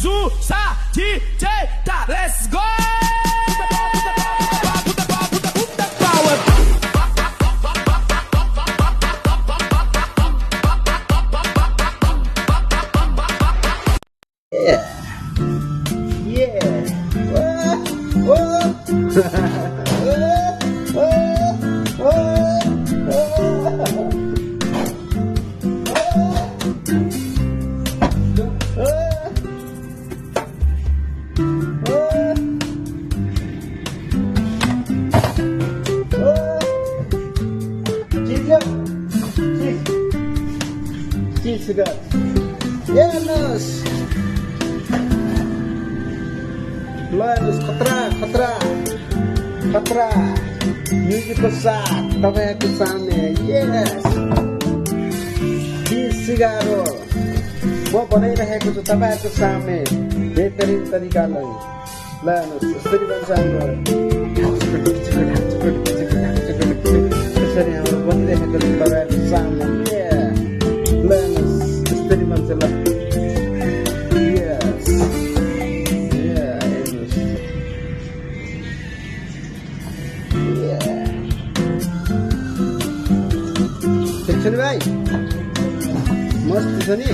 Susa, DJ, tá, let's go! Yeah. Yeah. Whoa. Lanus खतरा म्युजिकको साथ तपाईहरुको सामने यस सिगारो म बनाइरहेको छु तपाईहरुको सामने बेहतरीन तरिकाले लानुस् यसरी भन्छ हाम्रो यसरी हाम्रो बनिरहेको छ तपाईहरुको सामने लानुस् यसरी भन्छ ल चल भाई मस्त छ नि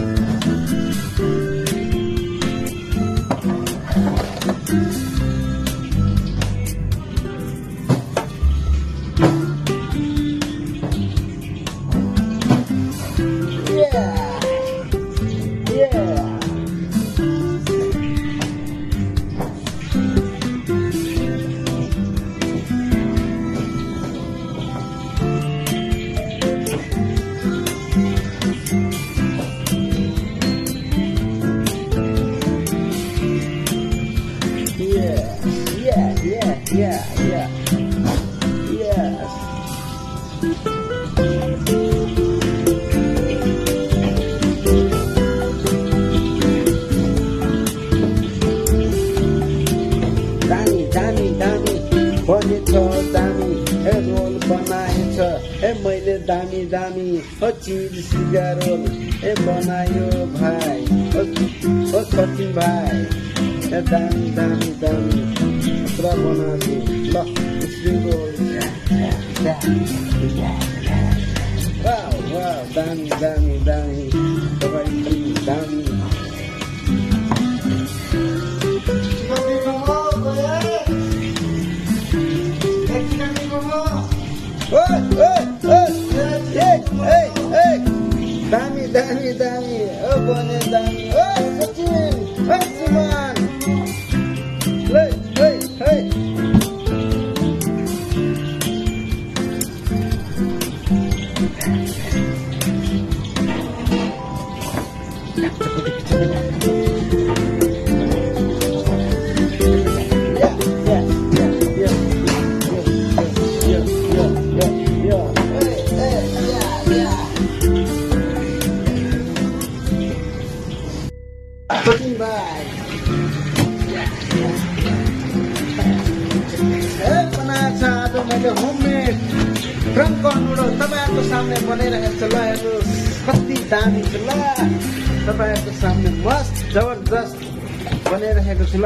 मैले दामी चिज सिगारो बनायो भाइ ओ सचिन भाइ दामी पुरा बनाएको ल स्प्रिङको वाउ दामी तपाईँ दामी दामी ओ बने दामी ओ सचिन ओ सुमन हे Sachin bhai बनाएको छ आज मैले होममेड ड्रङ्कन नुडल तपाईहरुको सामने बनाइरहेको छु ल हेर्नुस् कति दामी छ ल तपाईहरुको सामने मस्त जबरदस्त बनाइरहेको छु ल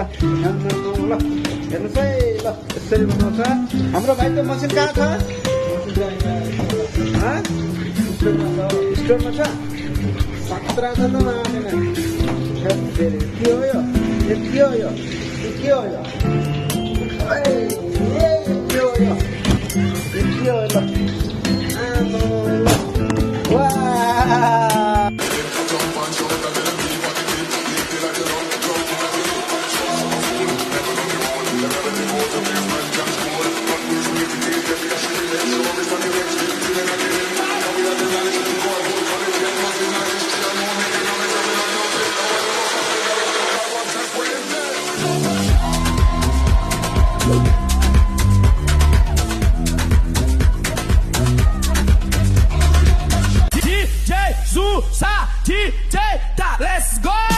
हेर्नुस् है ल यसरी बनाउँछ हाम्रो भाइको मसिन कहाँ छ स्टोरमा छ 17 छ त नआउँदैन के हो यो DJ Susa, DJ, tá, let's go!